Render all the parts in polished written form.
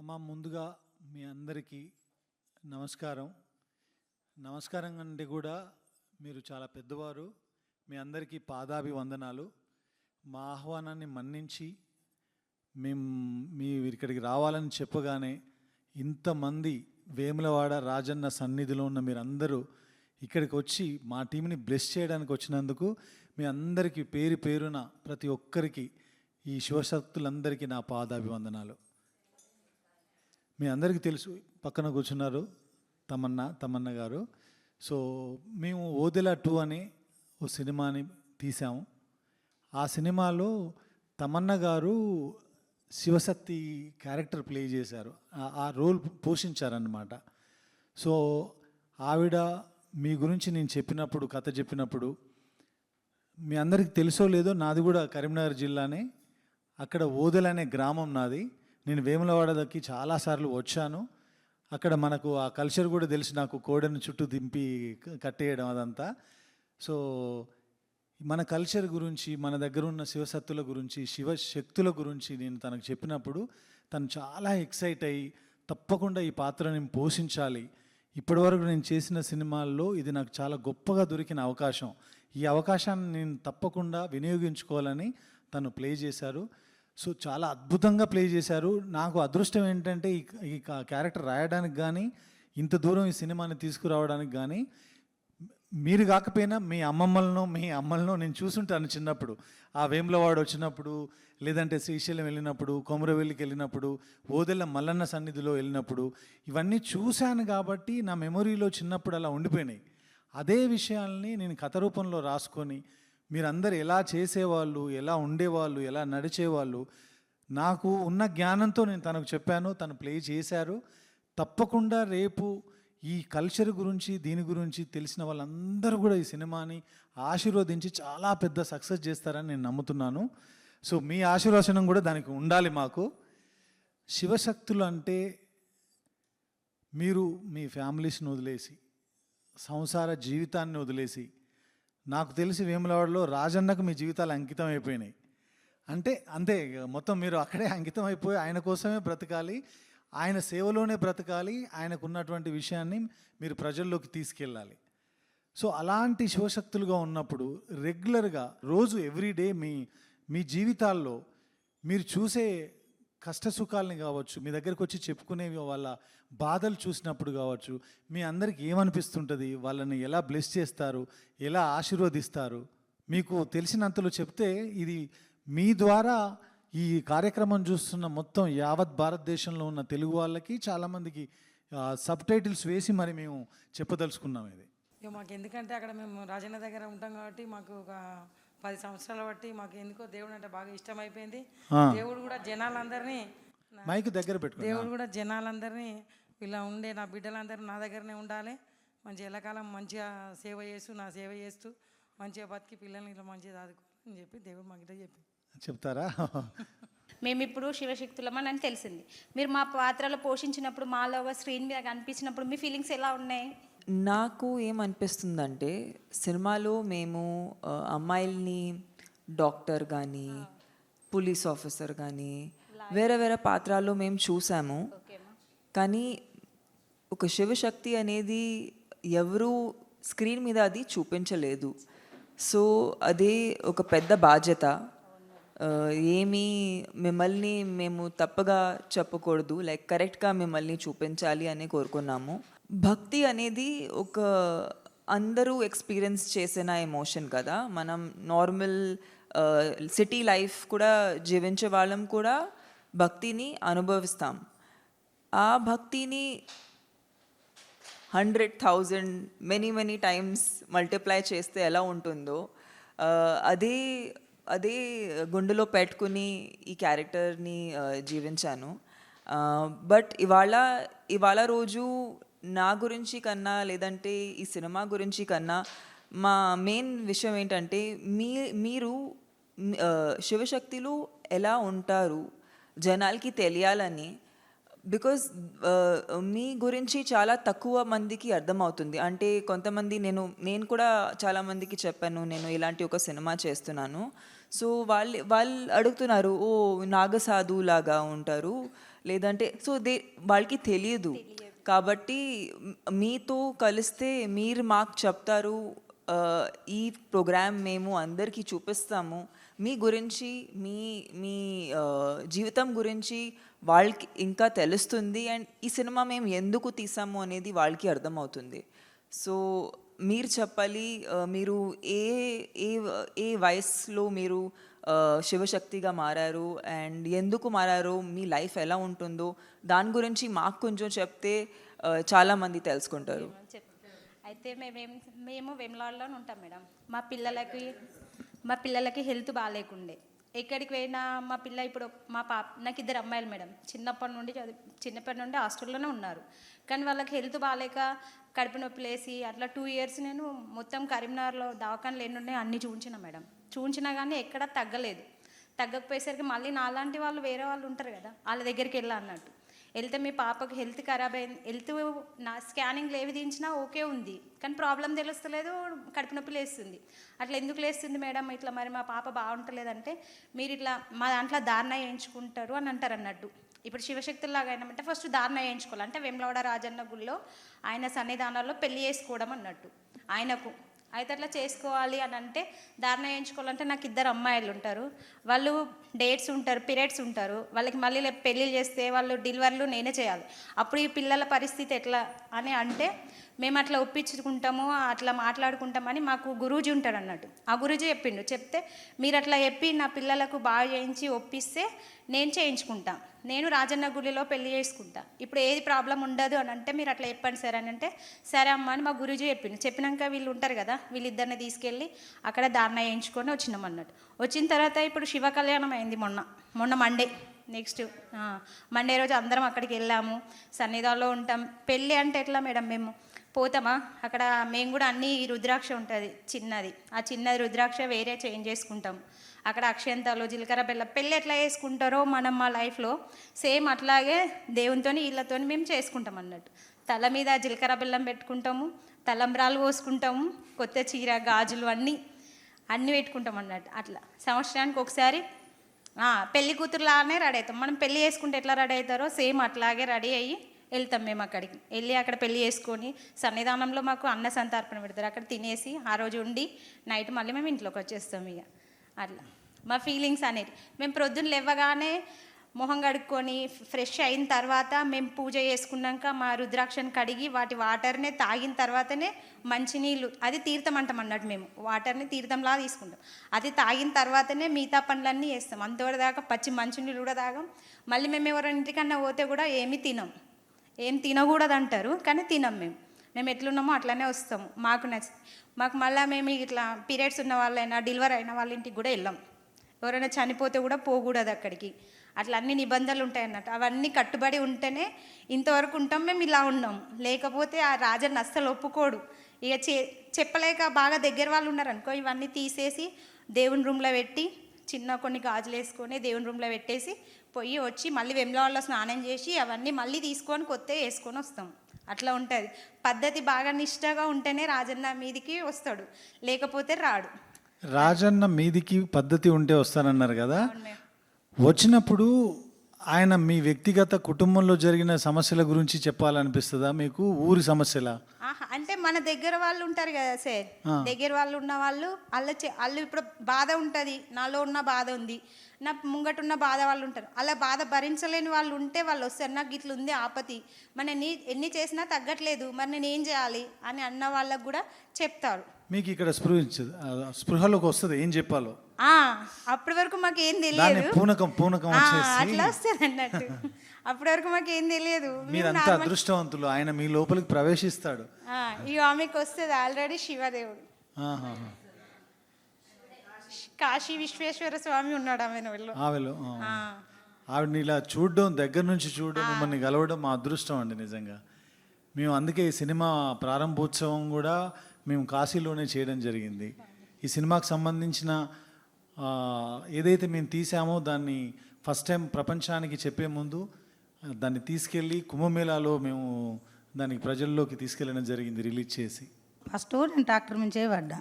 ముందుగా మీ అందరికీ నమస్కారం. నమస్కారం అంటే కూడా మీరు చాలా పెద్దవారు. మీ అందరికీ పాదాభివందనాలు. మా ఆహ్వానాన్ని మన్నించి మీరు ఇక్కడికి రావాలని చెప్పగానే ఇంతమంది వేములవాడ రాజన్న సన్నిధిలో ఉన్న మీరందరూ ఇక్కడికి వచ్చి మా టీంని బ్లెస్ చేయడానికి వచ్చినందుకు మీ అందరికీ పేరు పేరున ప్రతి ఒక్కరికి ఈ శివశక్తులందరికీ నా పాదాభివందనాలు. మీ అందరికీ తెలుసు, పక్కన కూర్చున్నారు తమన్నా గారు. సో మేము ఓదెలా 2 అనే ఓ సినిమాని తీసాము. ఆ సినిమాలో తమన్నా గారు శివశక్తి క్యారెక్టర్ ప్లే చేశారు, ఆ రోల్ పోషించారన్నమాట. సో ఆవిడ మీ గురించి నేను చెప్పినప్పుడు, కథ చెప్పినప్పుడు, మీ అందరికీ తెలుసో లేదో, నాది కూడా కరీంనగర్ జిల్లానే. అక్కడ ఓదెల అనే గ్రామం నాది. నేను వేములవాడకి చాలాసార్లు వచ్చాను. అక్కడ మనకు ఆ కల్చర్ కూడా తెలిసి, నాకు కోడెను చుట్టూ దింపి కట్టేయడం అదంతా. సో మన కల్చర్ గురించి, మన దగ్గర ఉన్న శివశక్తుల గురించి, శివశక్తుల గురించి నేను తనకు చెప్పినప్పుడు తను చాలా ఎక్సైట్ అయ్యి, తప్పకుండా ఈ పాత్రని పోషించాలి, ఇప్పటివరకు నేను చేసిన సినిమాల్లో ఇది నాకు చాలా గొప్పగా దొరికిన అవకాశం, ఈ అవకాశాన్ని నేను తప్పకుండా వినియోగించుకోవాలని తను ప్లే చేశారు. సో చాలా అద్భుతంగా ప్లే చేశారు. నాకు అదృష్టం ఏంటంటే ఈ క్యారెక్టర్ రాయడానికి కానీ, ఇంత దూరం ఈ సినిమాని తీసుకురావడానికి కానీ, మీరు కాకపోయినా మీ అమ్మలను నేను చూసుంటాను చిన్నప్పుడు. ఆ వేములవాడ వచ్చినప్పుడు, లేదంటే శ్రీశైలం వెళ్ళినప్పుడు, కొమరవెల్లికి వెళ్ళినప్పుడు, ఓదెల మల్లన్న సన్నిధిలో వెళ్ళినప్పుడు ఇవన్నీ చూశాను కాబట్టి నా మెమొరీలో చిన్నప్పుడు అలా ఉండిపోయినాయి. అదే విషయాల్ని నేను కథ రూపంలో రాసుకొని, మీరందరూ ఎలా చేసేవాళ్ళు, ఎలా ఉండేవాళ్ళు, ఎలా నడిచేవాళ్ళు, నాకు ఉన్న జ్ఞానంతో నేను తనకు చెప్పాను. తను ప్లే చేశారు. తప్పకుండా రేపు ఈ కల్చర్ గురించి, దీని గురించి తెలిసిన వాళ్ళందరూ కూడా ఈ సినిమాని ఆశీర్వదించి చాలా పెద్ద సక్సెస్ చేస్తారని నేను నమ్ముతున్నాను. సో మీ ఆశీర్వచనం కూడా దానికి ఉండాలి మాకు. శివశక్తులు అంటే మీరు మీ ఫ్యామిలీస్ని వదిలేసి, సంసార జీవితాన్ని వదిలేసి, నాకు తెలిసి వేములవాడలో రాజన్నకు మీ జీవితాలు అంకితం అయిపోయినాయి. అంతే మొత్తం మీరు అక్కడే అంకితం అయిపోయి ఆయన కోసమే బ్రతకాలి, ఆయన సేవలోనే బ్రతకాలి, ఆయనకు ఉన్నటువంటి విషయాన్ని మీరు ప్రజల్లోకి తీసుకెళ్ళాలి. సో అలాంటి శివశక్తులుగా ఉన్నప్పుడు రెగ్యులర్గా రోజు ఎవ్రీడే మీ జీవితాల్లో మీరు చూసే కష్టసుఖాలని కావచ్చు, మీ దగ్గరకు వచ్చి చెప్పుకునేవి వాళ్ళ బాధలు చూసినప్పుడు కావచ్చు, మీ అందరికి ఏమనిపిస్తుంటుంది, వాళ్ళని ఎలా బ్లెస్ చేస్తారు, ఎలా ఆశీర్వదిస్తారు, మీకు తెలిసినంతలో చెప్తే ఇది మీ ద్వారా ఈ కార్యక్రమం చూస్తున్న మొత్తం యావత్ భారతదేశంలో ఉన్న తెలుగు వాళ్ళకి చాలామందికి సబ్ టైటిల్స్ వేసి మరి మేము చెప్పదలుచుకున్నాం. ఇది మాకు ఎందుకంటే అక్కడ మేము రాజన్న దగ్గర ఉంటాం కాబట్టి మాకు ఒక 10 సంవత్సరాల బట్టి మాకు ఎందుకో దేవుడు అంటే బాగా ఇష్టం అయిపోయింది. దేవుడు కూడా జనాలందరినీ మైక్ దగ్గర పెట్టు. దేవుడు కూడా జనాలందరినీ ఇలా ఉండే నా బిడ్డలందరూ నా దగ్గరనే ఉండాలి, మంచి ఎల్లకాలం మంచిగా సేవ చేస్తూ మంచిగా బతికి పిల్లల్ని ఇలా మంచిగా చదువుకోవాలని చెప్పి దేవుడు మాకు ఇట్లా చెప్తారా? మేము ఇప్పుడు శివశక్తులమని అని తెలిసింది. మీరు మా పాత్రలో పోషించినప్పుడు, మాలో స్క్రీన్ మీద కనిపించినప్పుడు మీ ఫీలింగ్స్ ఎలా ఉన్నాయి? నాకు ఏమనిపిస్తుందంటే, సినిమాలో మేము అమ్మాయిల్ని డాక్టర్ కానీ, పోలీస్ ఆఫీసర్ కానీ, వేరే పాత్రల్లో మేము చూసాము. కానీ ఒక శివశక్తి అనేది ఎవరు స్క్రీన్ మీద అది చూపించలేదు. సో అదే ఒక పెద్ద బాధ్యత. మిమ్మల్ని మేము తప్పగా చెప్పకూడదు, కరెక్ట్గా మిమ్మల్ని చూపించాలి అని కోరుకున్నాము. భక్తి అనేది ఒక అందరూ ఎక్స్పీరియన్స్ చేసిన ఎమోషన్ కదా. మనం నార్మల్ సిటీ లైఫ్ కూడా జీవించే వాళ్ళం కూడా భక్తిని అనుభవిస్తాం. ఆ భక్తిని 100,000 మెనీ టైమ్స్ మల్టిప్లై చేస్తే ఎలా ఉంటుందో అదే గుండెలో పెట్టుకుని ఈ క్యారెక్టర్ని జీవించాను. బట్ ఇవాళ రోజు నా గురించి కన్నా, లేదంటే ఈ సినిమా గురించి కన్నా, మా మెయిన్ విషయం ఏంటంటే మీరు శివశక్తులు ఎలా ఉంటారు జనాలకి తెలియాలని. బికాజ్ మీ గురించి చాలా తక్కువ మందికి అర్థమవుతుంది. అంటే కొంతమంది నేను కూడా చాలామందికి చెప్పాను, నేను ఇలాంటి ఒక సినిమా చేస్తున్నాను. సో వాళ్ళు అడుగుతున్నారు, ఓ నాగసాధు లాగా ఉంటారు, లేదంటే సో వాళ్ళకి తెలియదు. కాబట్టి మీతో కలిస్తే మీరు మాకు చెప్తారు, ఈ ప్రోగ్రామ్ మేము అందరికీ చూపిస్తాము, మీ గురించి మీ మీ జీవితం గురించి వాళ్ళకి ఇంకా తెలుస్తుంది, అండ్ ఈ సినిమా మేము ఎందుకు తీసాము అనేది వాళ్ళకి అర్థమవుతుంది. సో మీరు చెప్పాలి, మీరు ఏ ఏ ఏ వయసులో మీరు శివశక్తిగా మారారు అండ్ ఎందుకు మారారు, మీ లైఫ్ ఎలా ఉంటుందో దాని గురించి మాకు కొంచెం చెప్తే చాలామంది తెలుసుకుంటారు. అయితే మేము వెమ్లాడ్లోనే ఉంటాం మేడం. మా పిల్లలకి హెల్త్ బాగాలేకుండే, ఎక్కడికి పోయినా మా పిల్ల ఇప్పుడు నాకు 2 అమ్మాయిలు మేడం. చిన్నప్పటి నుండి హాస్టల్లోనే ఉన్నారు. కానీ వాళ్ళకి హెల్త్ బాగాలేక కడుపు నొప్పి లేసి అట్లా 2 years నేను మొత్తం కరీంనగర్లో దవాఖానలు ఎన్ని ఉన్నాయో అన్నీ చూపించిన మేడం. చూపించినా కానీ ఎక్కడా తగ్గలేదు. తగ్గకపోయేసరికి మళ్ళీ నాలాంటి వాళ్ళు వేరే వాళ్ళు ఉంటారు కదా, వాళ్ళ దగ్గరికి వెళ్ళా అన్నట్టు. వెళ్తే మీ పాపకు హెల్త్ ఖరాబ్ అయింది, హెల్త్ నా స్కానింగ్లు ఏవి తీయించినా ఓకే ఉంది, కానీ ప్రాబ్లం తెలుస్తలేదు, కడుపు నొప్పి లేస్తుంది. అట్లా ఎందుకు లేస్తుంది మేడం, ఇట్లా మరి మా పాప బాగుంటలేదంటే మీరు ఇట్లా మా దాంట్లో ధారణ వేయించుకుంటారు అని అంటారు అన్నట్టు. ఇప్పుడు శివశక్తుల్లాగా అయినామంటే ఫస్ట్ ధారణ వేయించుకోవాలి. అంటే వేములవాడ రాజన్న గుళ్ళో ఆయన సన్నిధానాల్లో పెళ్లి చేసుకోవడం అన్నట్టు ఆయనకు. అయితే అట్లా చేసుకోవాలి అని అంటే ధారణ వేయించుకోవాలంటే నాకు 2 అమ్మాయిలు ఉంటారు, వాళ్ళు డేట్స్ ఉంటారు, పీరియడ్స్ ఉంటారు, వాళ్ళకి మళ్ళీ పెళ్ళిళ్ళు చేస్తే వాళ్ళు డెలివరీలు నేనే చేయాలి. అప్పుడు ఈ పిల్లల పరిస్థితి ఎట్లా అని అంటే మేము అట్లా ఒప్పించుకుంటాము, అట్లా మాట్లాడుకుంటామని మాకు గురూజీ ఉంటాడు అన్నట్టు. ఆ గురూజీ చెప్తే మీరు అట్లా చెప్పి నా పిల్లలకు బాగా చేయించి ఒప్పిస్తే నేను చేయించుకుంటా, నేను రాజన్న గుడిలో పెళ్లి చేసుకుంటా, ఇప్పుడు ఏది ప్రాబ్లం ఉండదు అని అంటే మీరు అట్లా చెప్పండి సార్ అని అంటే సరే అమ్మ అని మా గురూజీ చెప్పినాక వీళ్ళు ఉంటారు కదా, వీళ్ళిద్దరిని తీసుకెళ్ళి అక్కడ ధారణ వేయించుకొని వచ్చినాం అన్నట్టు. వచ్చిన తర్వాత ఇప్పుడు శివ కళ్యాణం అయింది మొన్న మండే. నెక్స్ట్ మండే రోజు అందరం అక్కడికి వెళ్ళాము, సన్నిధానంలో ఉంటాం. పెళ్ళి అంటే ఎట్లా మేడం, మేము పోతామా అక్కడ, మేము కూడా అన్ని రుద్రాక్ష ఉంటుంది చిన్నది, ఆ చిన్నది రుద్రాక్ష వేరే చేంజ్ చేసుకుంటాం. అక్కడ అక్షంతాలు, జీలకర్ర బెల్లం పెళ్ళి ఎట్లా చేసుకుంటారో మనం మా లైఫ్లో సేమ్ అట్లాగే దేవునితో వీళ్ళతో మేము చేసుకుంటాం అన్నట్టు. తల మీద జీలకర్ర బెల్లం పెట్టుకుంటాము, తలంబ్రాలు పోసుకుంటాము, కొత్త చీర గాజులు అన్నీ పెట్టుకుంటాం అన్నట్టు. అట్లా సంవత్సరానికి ఒకసారి పెళ్లి కూతురులానే రెడీ అవుతాం. మనం పెళ్ళి చేసుకుంటే ఎట్లా రెడీ అవుతారో సేమ్ అట్లాగే రెడీ అయ్యి వెళ్తాం. మేము అక్కడికి వెళ్ళి అక్కడ పెళ్ళి చేసుకొని సన్నిధానంలో మాకు అన్న సంతర్పణ పెడతారు, అక్కడ తినేసి ఆ రోజు ఉండి నైట్ మళ్ళీ మేము ఇంట్లోకి వచ్చేస్తాం. ఇక అట్లా మా ఫీలింగ్స్ అనేది మేము ప్రొద్దున లేవగానే మొహం కడుక్కొని ఫ్రెష్ అయిన తర్వాత మేము పూజ చేసుకున్నాక మా రుద్రాక్షను కడిగి వాటి వాటర్నే తాగిన తర్వాతనే మంచినీళ్ళు, అది తీర్థం అంటాం అన్నట్టు. మేము వాటర్ని తీర్థంలా తీసుకుంటాం, అది తాగిన తర్వాతనే మిగతా పనులన్నీ చేస్తాం. అంతవరదాకా పచ్చి మంచినీళ్ళు కూడా తాగం. మళ్ళీ మేము ఎవరైనా ఇంటికన్నా పోతే కూడా ఏమీ తినం, ఏం తినకూడదు అంటారు కానీ తినం. మేము ఎట్లున్నామో అట్లనే వస్తాము, మాకు మళ్ళీ మేము ఇట్లా పీరియడ్స్ ఉన్న వాళ్ళైనా డెలివరీ అయిన వాళ్ళ ఇంటికి కూడా వెళ్ళాం. ఎవరైనా చనిపోతే కూడా పోకూడదు అక్కడికి, అట్లా అన్ని నిబంధనలు ఉంటాయి అన్నట్టు. అవన్నీ కట్టుబడి ఉంటేనే ఇంతవరకు ఉంటాం. మేము ఇలా ఉన్నాం, లేకపోతే ఆ రాజన్న అస్సలు ఒప్పుకోడు. ఇక చెప్పలేక బాగా దగ్గర వాళ్ళు ఉన్నారనుకో, ఇవన్నీ తీసేసి దేవుని రూమ్లో పెట్టి కొన్ని గాజులు వేసుకొని దేవుని రూమ్లో పెట్టేసి పోయి వచ్చి మళ్ళీ వెమ్లవాడలో స్నానం చేసి అవన్నీ మళ్ళీ తీసుకొని కొత్తగా వేసుకొని వస్తాం. అట్లా ఉంటుంది పద్ధతి. బాగా నిష్టగా ఉంటేనే రాజన్న మీదికి వస్తాడు, లేకపోతే రాడు. రాజన్న మీదికి పద్ధతి ఉంటే వస్తానన్నారు కదా, వచ్చినప్పుడు ఆయన మీ వ్యక్తిగత కుటుంబంలో జరిగిన సమస్యల గురించి చెప్పాలనిపిస్తుందా మీకు, ఊరి సమస్యల? అంటే మన దగ్గర వాళ్ళు ఉంటారు కదా సార్, దగ్గర వాళ్ళు ఉన్న వాళ్ళు వాళ్ళు ఇప్పుడు బాధ ఉంటుంది, నాలో ఉన్న బాధ ఉంది, నా ముంగటున్న బాధ వాళ్ళు ఉంటారు, అలా బాధ భరించలేని వాళ్ళు ఉంటే వాళ్ళు వస్తారు, నాకు ఇట్లా ఉంది ఆపతి, మరి ఎన్ని చేసినా తగ్గట్లేదు, మరి నేను ఏం చేయాలి అని అన్న వాళ్ళకు కూడా చెప్తారు. మీకు ఇక్కడ స్పృహలోకి వస్తుంది ఏం చెప్పాలో, అప్పటి వరకు మాకు ఏం తెలియదు, పూనకం అట్లా వస్తుంది అన్నట్టు. అప్పటి వరకు మాకు ఏం తెలియదు. మీరంతా అదృష్టవంతులు, ఆయన మీ లోపలికి ప్రవేశిస్తాడు. ఇక ఆమెకు వస్తుంది ఆల్రెడీ శివదేవుడు, కాశీ విశ్వేశ్వర స్వామి ఉన్నాడు ఆమెలో. ఆవిడని ఇలా చూడడం, దగ్గర నుంచి చూడడం, మిమ్మల్ని కలవడం మా అదృష్టం అండి నిజంగా. మేము అందుకే ఈ సినిమా ప్రారంభోత్సవం కూడా మేము కాశీలోనే చేయడం జరిగింది. ఈ సినిమాకు సంబంధించిన ఏదైతే మేము తీసామో దాన్ని ఫస్ట్ టైం ప్రపంచానికి చెప్పే ముందు దాన్ని తీసుకెళ్ళి కుంభమేళాలో మేము దానికి ప్రజల్లోకి తీసుకెళ్ళడం జరిగింది రిలీజ్ చేసి. ఫస్ట్ నేను డాక్టర్ నుంచే పడ్డా,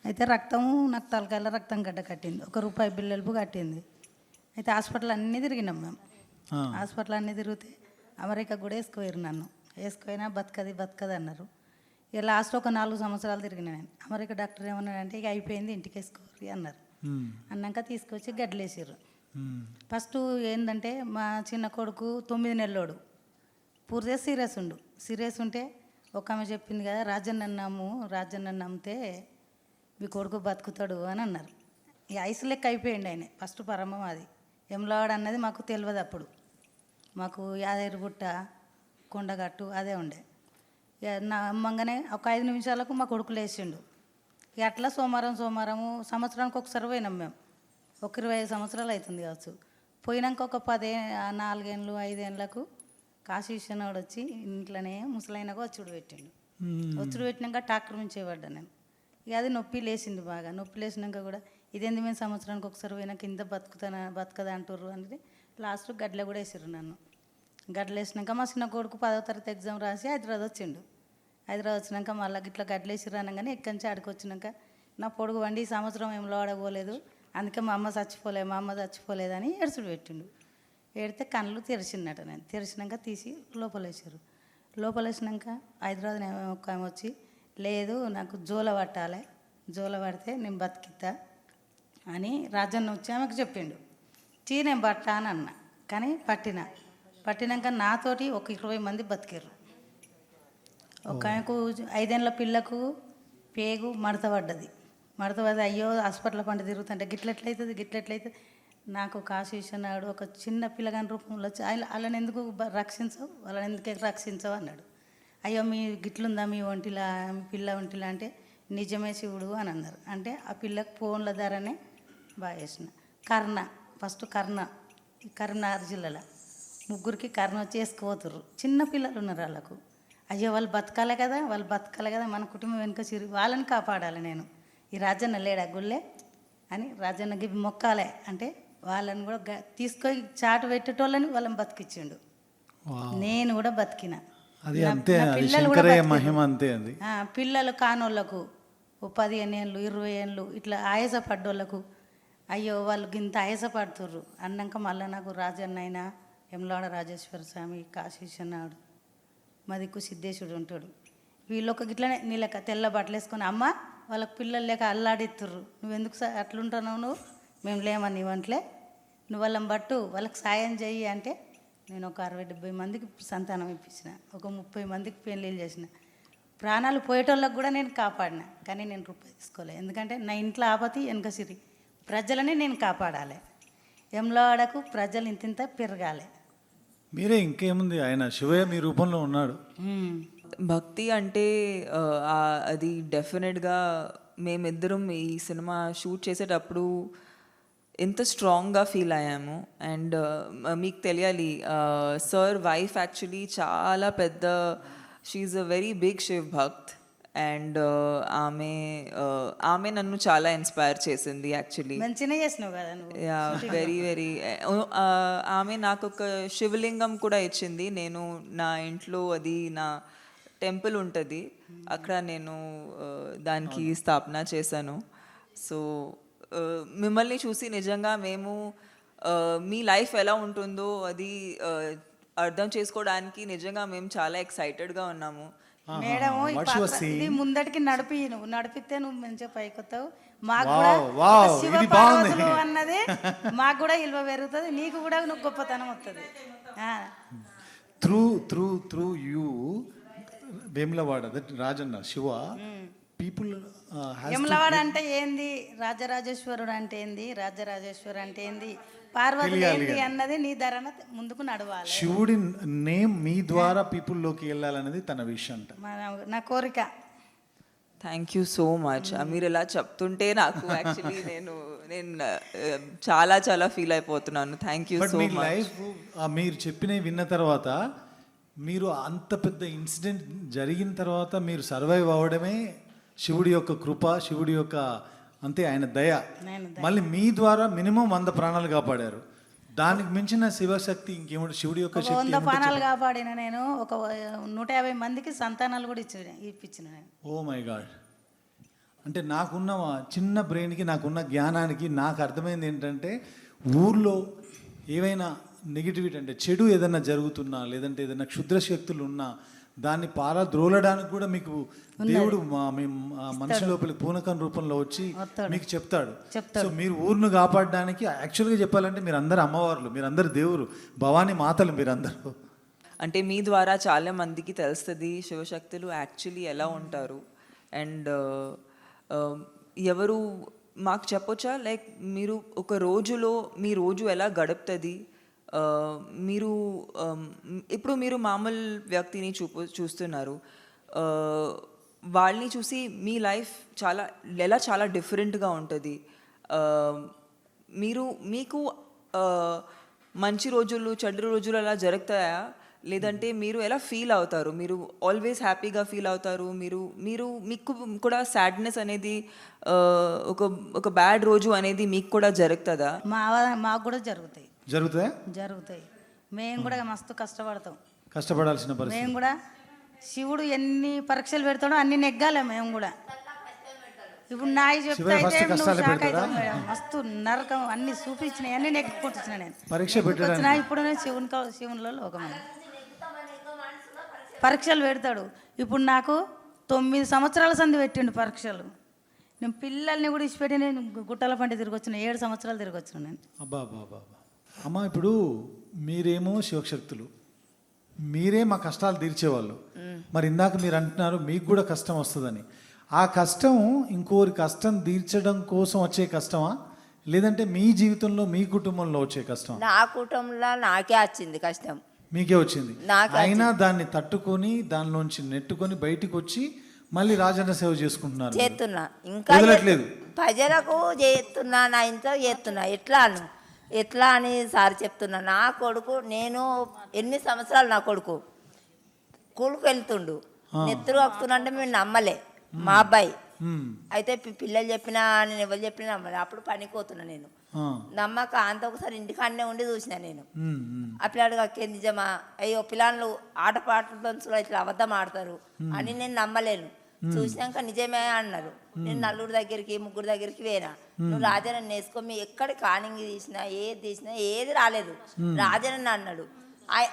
అయితే నాకు తలకాయల రక్తం గడ్డ కట్టింది, ₹1 బిల్లలుపు కట్టింది. అయితే హాస్పిటల్ అన్నీ తిరిగినాం మేము, హాస్పిటల్ అన్నీ తిరిగితే అమెరికా కూడా వేసుకోయారు నన్ను. వేసుకోయినా బతకది అన్నారు. ఇక లాస్ట్ ఒక 4 సంవత్సరాలు తిరిగిన నేను. అమెరికా డాక్టర్ ఏమన్నాడంటే ఇక అయిపోయింది ఇంటికి వేసుకోరు అన్నారు. అన్నాక తీసుకొచ్చి గడ్డలేసారు. ఫస్ట్ ఏంటంటే మా చిన్న కొడుకు 9 నెలలోడు పూర్తిగా సీరియస్ ఉంటే ఒక ఆమె చెప్పింది కదా, రాజన్న నమ్మితే మీ కొడుకు బతుకుతాడు అని అన్నారు. ఇక ఐసు లెక్క అయిపోయింది ఆయన. ఫస్ట్ పరమం అది ఎమ్లవాడ అన్నది మాకు తెలియదు అప్పుడు. మాకు యాదగిరిగుట్ట కొండగట్టు అదే ఉండే. ఇక నా అమ్మంగానే ఒక 5 నిమిషాలకు మా కొడుకు లేచిండు. ఇక అట్లా సోమవారం సంవత్సరానికి ఒకసారి పోయినాం మేము. ఒక 25 సంవత్సరాలు అవుతుంది కావచ్చు. పోయినాక ఒక 4 ఏళ్ళు 5 ఏళ్ళకు కాశీశ్వరుడు వచ్చి ఇంట్లోనే ముసలైనగా వచ్చుడు పెట్టినాక డాక్టర్ నుంచి చేయబడ్డా నేను. ఇక అది నొప్పి లేచింది బాగా. నొప్పి లేచినాక కూడా ఇదేంది మేము సంవత్సరానికి ఒకసారి పోయినాక ఇంత బతకదా అంటారు అనేది లాస్ట్ గడ్డలో కూడా వేసారు నన్ను. గడ్డలు వేసినాక మా చిన్న కొడుకు 10వ తరగతి ఎగ్జామ్ రాసి హైదరాబాద్ వచ్చిండు. హైదరాబాద్ వచ్చినాక మళ్ళీ ఇట్లా గడ్డలు వేసిర్రు అనగానే ఇక్కడి నుంచి ఆడికి వచ్చినాక నా పొడుగు వండి ఈ సంవత్సరం ఏం లోడకపోలేదు, అందుకే మా అమ్మ చచ్చిపోలేదని ఏడుచుడు పెట్టిండు. ఏడితే కళ్ళు తెరిచిందట. నేను తెరిచినాక తీసి లోపలేసారు. లోపలేసినాక హైదరాబాద్ ఒక ఆమె వచ్చి లేదు నాకు జోల పడితే నేను బతికిద్దా అని రాజన్న వచ్చి ఆమెకు చెప్పిండు. నేను పట్టా అని అన్నా. కానీ పట్టినాక నాతోటి ఒక 20 మంది బతికారు. ఒక ఆమెకు 5 ఏళ్ళ పిల్లకు పేగు మడత పడ్డది. అయ్యో హాస్పిటల్ పంట తిరుగుతుంటే గిట్లెట్లయితుంది. నాకు కాశీశ్వరుడు ఒక చిన్న పిల్లగాని రూపంలో వచ్చి వాళ్ళని ఎందుకు రక్షించవు అన్నాడు. అయ్యో మీ గిట్లుందా మీ ఒంటిలా మీ పిల్ల ఒంటిలా అంటే నిజమే శివుడు అని అన్నారు. అంటే ఆ పిల్లకు ఫోన్ల ధరనే బాగా వేసిన. ఫస్ట్ కరీంనగర్ జిల్లాలో 3 కర్ణ వచ్చి వేసుకుపోతుర్రు. చిన్న పిల్లలు ఉన్నారు వాళ్ళకు. అయ్యో వాళ్ళు బతకాలి కదా మన కుటుంబం వెనుక వాళ్ళని కాపాడాలి నేను. ఈ రాజన్న లేడా గుళ్ళే అని రాజన్నకి మొక్కాలే అంటే వాళ్ళని కూడా తీసుకొని చాటు పెట్టేటోళ్ళని వాళ్ళని బతికిచ్చిండు. నేను కూడా బతికిన. పిల్లలు కానోళ్ళకు 15 ఏళ్ళు 20 ఏళ్ళు ఇట్లా ఆయాసపడ్డోళ్ళకు అయ్యో వాళ్ళు ఇంత ఆయాసపడుతుర్రు అన్నాక మళ్ళీ నాకు రాజన్న అయినా యమలాడ రాజేశ్వర స్వామి కాశీశ్వరుడు మా దిక్కు సిద్ధేశ్వరుడు ఉంటాడు. వీళ్ళొక గిట్లనే నీళ్ళక తెల్ల బట్టలు వేసుకొని అమ్మ వాళ్ళకి పిల్లలు లేక అల్లాడిత్తుర్రు, నువ్వెందుకు అట్లుంటున్నావు, మేము లేమని ఇవ్వంట్లే, నువ్వు వాళ్ళని బట్టు వాళ్ళకి సాయం చెయ్యి అంటే నేను ఒక 60-70 మందికి సంతానం ఇప్పించిన, ఒక 30 మందికి పెళ్ళిళ్ళు చేసిన. ప్రాణాలు పోయేటోళ్ళకి కూడా నేను కాపాడిన. కానీ నేను రూపాయి తీసుకోలేదు. ఎందుకంటే నా ఇంట్లో ఆపతి వెనక సిరి ప్రజలని నేను కాపాడాలి. యమలాడకు ప్రజలు ఇంత పెరగాలి. మీరే ఇంకేముంది, ఆయన శివయ్య మీ రూపంలో ఉన్నాడు. భక్తి అంటే అది డెఫినెట్గా మేమిద్దరం ఈ సినిమా షూట్ చేసేటప్పుడు ఎంత స్ట్రాంగ్గా ఫీల్ అయ్యాము. అండ్ మీకు తెలియాలి సార్ వైఫ్ యాక్చువల్లీ చాలా పెద్ద, she's a very big Shiv bhakt. And ఆమె నన్ను చాలా ఇన్స్పైర్ చేసింది యాక్చువల్లీ. మంచిగా చేసినావు కదా నువ్వు. యా వెరీ ఆమె నాకు ఒక శివలింగం కూడా ఇచ్చింది. నేను నా ఇంట్లో అది నా టెంపుల్ ఉంటుంది అక్కడ నేను దానికి స్థాపన చేశాను. సో మిమ్మల్ని చూసి నిజంగా మేము మీ లైఫ్ ఎలా ఉంటుందో అది అర్థం చేసుకోవడానికి నిజంగా మేము చాలా ఎక్సైటెడ్గా ఉన్నాము. మేడం ఇది ముందటికి నువ్వు నడిపితే నువ్వు మంచిగా పైకొస్తావు. మాకు కూడా శివ పార్వతులు అన్నది మాకు కూడా విలువ పెరుగుతుంది, నీకు కూడా నువ్వు గొప్పతనం వస్తుంది. Through you Vemulawada Rajanna Shiva people Vemulawada అంటే ఏంది, రాజరాజేశ్వరుడు అంటే ఏంది, పార్వతి ఏంది అన్నది నీ ధరణ ముందుకు నడవాలి. శివుడి నేమ్ మీ ద్వారా పీపుల్లోకి వెళ్ళాలనేది తన విషయం అంట, నా కోరిక. Thank you so much. మీరు ఇలా చెప్తుంటే నాకు యాక్చువల్లీ నేను చాలా చాలా ఫీల్ అయిపోతున్నాను. Thank you so much. Life మీరు చెప్పినవి విన్న తర్వాత, మీరు అంత పెద్ద ఇన్సిడెంట్ జరిగిన తర్వాత మీరు సర్వైవ్ అవ్వడమే శివుడి యొక్క కృప, శివుడి యొక్క అంతే ఆయన దయ. మళ్ళీ మీ ద్వారా మినిమం 100 ప్రాణాలు కాపాడారు. దానికి మించిన శివశక్తి ఇంకేమిటి? శివుడి యొక్క 100 ప్రాణాలు కాపాడిన నేను ఒక 150 మందికి సంతానాలు కూడా ఇప్పించిన నేను. Oh my god. అంటే నాకున్న చిన్న బ్రెయిన్కి నాకున్న జ్ఞానానికి నాకు అర్థమైంది ఏంటంటే, ఊర్లో ఏవైనా నెగిటివిటీ అంటే చెడు ఏదైనా జరుగుతున్నా లేదంటే ఏదైనా క్షుద్ర శక్తులు ఉన్నా దాన్ని పారద్రోలడానికి కూడా మీకు దేవుడు మనిషి లోపలికి పూనకం రూపంలో వచ్చి మీకు చెప్తాడు. సో మీరు ఊరును కాపాడడానికి యాక్చువల్గా చెప్పాలంటే మీరు అందరు అమ్మవార్లు, మీరు అందరు దేవుడు, భవానీ మాతలు మీరందరూ. అంటే మీ ద్వారా చాలా మందికి తెలుస్తుంది శివశక్తులు యాక్చువల్లీ ఎలా ఉంటారు. అండ్ ఎవరు మాకు చెప్పొచ్చా, లైక్ మీరు ఒక రోజులో మీ రోజు ఎలా గడుపుతుంది, మీరు ఇప్పుడు మీరు మామూలు వ్యక్తిని చూస్తున్నారు, వాళ్ళని చూసి మీ లైఫ్ చాలా డిఫరెంట్గా ఉంటుంది. మీకు మంచి రోజులు చెడు రోజులు అలా జరుగుతాయా, లేదంటే మీరు ఎలా ఫీల్ అవుతారు, మీరు ఆల్వేస్ హ్యాపీగా ఫీల్ అవుతారు, మీకు కూడా సాడ్నెస్ అనేది ఒక బ్యాడ్ రోజు అనేది మీకు కూడా జరుగుతుందా? మాకు కూడా జరుగుతాయి. జరుగుతాయి. మేము కూడా మస్తు కష్టపడాల్సిన పరిస్థితి. మేము కూడా శివుడు ఎన్ని పరీక్షలు పెడతాడో అన్ని నెగ్గాలి మేము కూడా. ఇప్పుడు నాయి చెప్తే మేడం మస్తు నరకం అన్ని చూపించినాయి, అన్ని నెగ్గుకుంటున్నా నేను పరీక్ష పెట్టిన. ఇప్పుడు నేను శివునిలో లోకమైన పరీక్షలు పెడతాడు. ఇప్పుడు నాకు 9 సంవత్సరాల సంది పెట్టిండు పరీక్షలు. నేను పిల్లల్ని కూడా ఇచ్చిపెట్టి నేను గుట్టల పంట తిరిగి వచ్చిన 7 సంవత్సరాలు తిరిగి వచ్చిన నేను. అబ్బా అమ్మ, ఇప్పుడు మీరేమో శివశక్తులు, మీరే మా కష్టాలు తీర్చేవాళ్ళు. మరి ఇందాక మీరు అంటున్నారు మీకు కూడా కష్టం వస్తుందని. ఆ కష్టం ఇంకోరి కష్టం తీర్చడం కోసం వచ్చే కష్టమా, లేదంటే మీ జీవితంలో మీ కుటుంబంలో వచ్చే కష్టం? నా కుటుంబంలో నాకే వచ్చింది కష్టం. మీకే వచ్చింది. అయినా దాన్ని తట్టుకొని దానిలోంచి నెట్టుకొని బయటికి వచ్చి మళ్ళీ రాజన్న సేవ చేసుకుంటున్నారు. చేస్తున్నా, ఇంకా ప్రజలకు చేస్తున్నా, నా ఇంట్లో చేస్తున్నా. ఎట్లా అని సార్ చెప్తున్నా. నా కొడుకు, నేను 8 సంవత్సరాలు నా కొడుకు స్కూల్కి వెళ్తుండు, నెత్తురు వస్తున్నా అంటే మేము నమ్మలే. మా అబ్బాయి అయితే పిల్లలు చెప్పినా, నేను ఎవరు చెప్పినా నమ్మలే. అప్పుడు పనిపోతున్నా నేను, నమ్మక అంత ఒకసారి ఇంటికాడనే ఉండి చూసిన నేను. ఆ పిల్లాడు అక్కే నిజమా, అయ్యో పిల్లలు ఆటపాటలతో ఇట్లా అబద్ధం ఆడతారు అని నేను నమ్మలేను. చూసినాక నిజమే అన్నారు. నేను నలుగురు దగ్గరికి 3 దగ్గరికి పోయినా. నువ్వు రాజనని వేసుకో, ఎక్కడ కానింగ్ తీసినా ఏది రాలేదు. రాజనని అన్నాడు.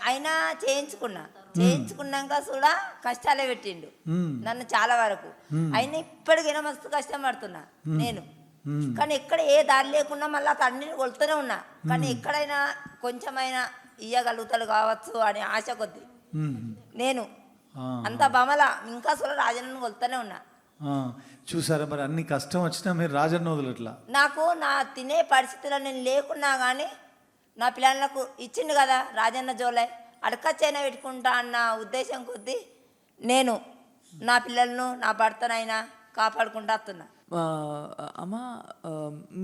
అయినా చేయించుకున్నాక కూడా కష్టాలే పెట్టిండు నన్ను చాలా వరకు. అయినా ఇప్పటికైనా మస్తు కష్టం పడుతున్నా నేను. కానీ ఎక్కడ ఏ దారి లేకుండా మళ్ళీ తండ్రిని కొలుతూనే ఉన్నా. కానీ ఎక్కడైనా కొంచెమైనా ఇయ్యగలుగుతాడు కావచ్చు అని ఆశ కొద్ది నేను అంత బమల ఇంకా అసలు రాజన్నను కొలుతూనే ఉన్నా. చూసారా మరి, అన్ని కష్టం వచ్చినా మీరు రాజన్న వదలట్లా. నాకు నా తినే పరిస్థితిలో నేను లేకున్నా కానీ నా పిల్లలకు ఇచ్చిండు కదా రాజన్న జోలై, అడకచ్చైనా పెట్టుకుంటా అన్న ఉద్దేశం కొద్దీ నేను నా పిల్లలను నా భర్తనైనా కాపాడుకుంటా వస్తున్నా. అమ్మ,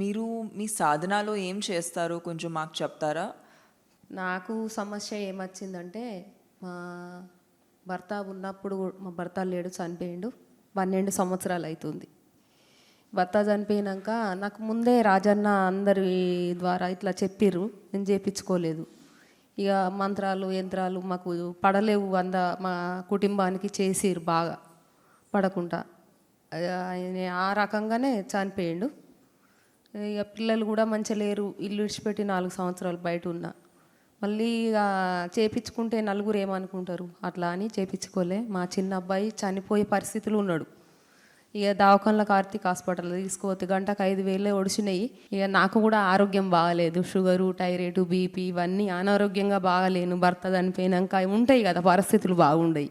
మీరు మీ సాధనలో ఏం చేస్తారో కొంచెం మాకు చెప్తారా? నాకు సమస్య ఏమొచ్చిందంటే, మా భర్త ఉన్నప్పుడు, మా భర్త లేడు, చనిపోయిండు. 12 సంవత్సరాలు అవుతుంది. భర్త చనిపోయినాక నాకు ముందే రాజన్న అందరి ద్వారా ఇట్లా చెప్పిర్రు, నేను చేయించుకోలేదు. ఇక మంత్రాలు యంత్రాలు మాకు పడలేవు, మా కుటుంబానికి చేసిర్రు బాగా పడకుండా. ఆయన ఆ రకంగానే చనిపోయిండు. ఇక పిల్లలు కూడా మంచిగా లేరు, ఇల్లు విడిచిపెట్టి 4 సంవత్సరాలు బయట ఉన్నా. మళ్ళీ ఇక చేయించుకుంటే నలుగురు ఏమనుకుంటారు అట్లా అని చేయించుకోలే. మా చిన్న అబ్బాయి చనిపోయే పరిస్థితులు ఉన్నాడు. ఇక దవాఖానలో కార్తీక్ హాస్పిటల్ తీసుకోవద్దు, గంటకు 5,000 ఒడిచినాయి. ఇక నాకు కూడా ఆరోగ్యం బాగాలేదు, షుగరు, థైరాయిడ్, బీపీ ఇవన్నీ అనారోగ్యంగా బాగాలేను. భర్త చనిపోయినాక ఉంటాయి కదా పరిస్థితులు బాగుండయి.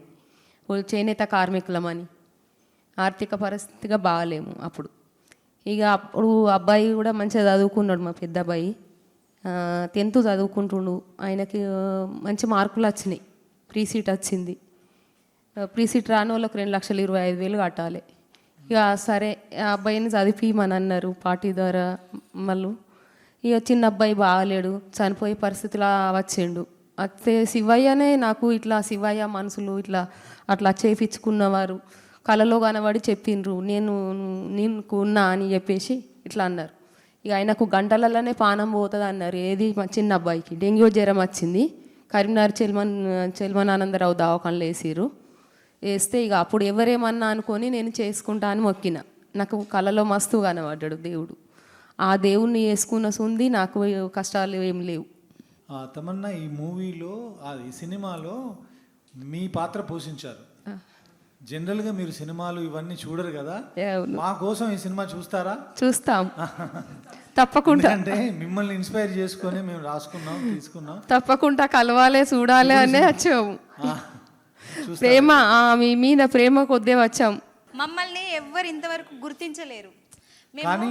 చేనేత కార్మికులమని ఆర్థిక పరిస్థితిగా బాగాలేము అప్పుడు. ఇక అప్పుడు అబ్బాయి కూడా మంచిగా చదువుకున్నాడు, మా పెద్ద అబ్బాయి 10th చదువుకుంటుండు. ఆయనకి మంచి మార్కులు వచ్చినాయి, ప్రీ సీట్ వచ్చింది. ప్రీ సీట్ రాని వాళ్ళకి 2,25,000 కట్టాలి. ఇక సరే ఆ అబ్బాయిని చదివిమని అన్నారు పార్టీ ద్వారా. మళ్ళీ ఇక చిన్న అబ్బాయి బాగాలేడు, చనిపోయే పరిస్థితిలో వచ్చిండు. అయితే శివయ్యనే నాకు ఇట్లా శివయ్య మనుషులు ఇట్లా అట్లా చేయించుకున్నవారు కళలో కనబడి చెప్పిండ్రు, నీకు ఉన్నా అని చెప్పేసి ఇట్లా అన్నారు. ఇక ఆయనకు గంటలలోనే పానం పోతుంది అన్నారు. ఏది మా చిన్న అబ్బాయికి డెంగ్యూ జ్వరం వచ్చింది. కరీంనగర్ చెల్మన్ ఆనందరావు దవాఖానలో వేస్తే ఇక అప్పుడు ఎవరేమన్నా అనుకొని నేను చేసుకుంటా అని మొక్కిన. నాకు కళలో మస్తు కనబడ్డాడు దేవుడు. ఆ దేవుణ్ణి వేసుకున్న సుంది నాకు కష్టాలు ఏం లేవు. తమన్నా ఈ మూవీలో ఈ సినిమాలో మీ పాత్ర పోషించారు. జనరల్గా మీరు సినిమాలు ఇవన్నీ చూడరు కదా, అవును. మా కోసం ఈ సినిమా చూస్తారా? చూస్తాం తప్పకుండా. అంటే మిమ్మల్ని ఇన్స్పైర్ చేసుకొని మేము రాసుకున్నాం, తీసుకున్నాం. తప్పకుండా కలవాలి, చూడాలి అనే వచ్చాము. ప్రేమ, మీ మీద ప్రేమ కొద్దే వచ్చాం. మమ్మల్ని ఎవ్వరు ఇంతవరకు గుర్తించలేరు. కానీ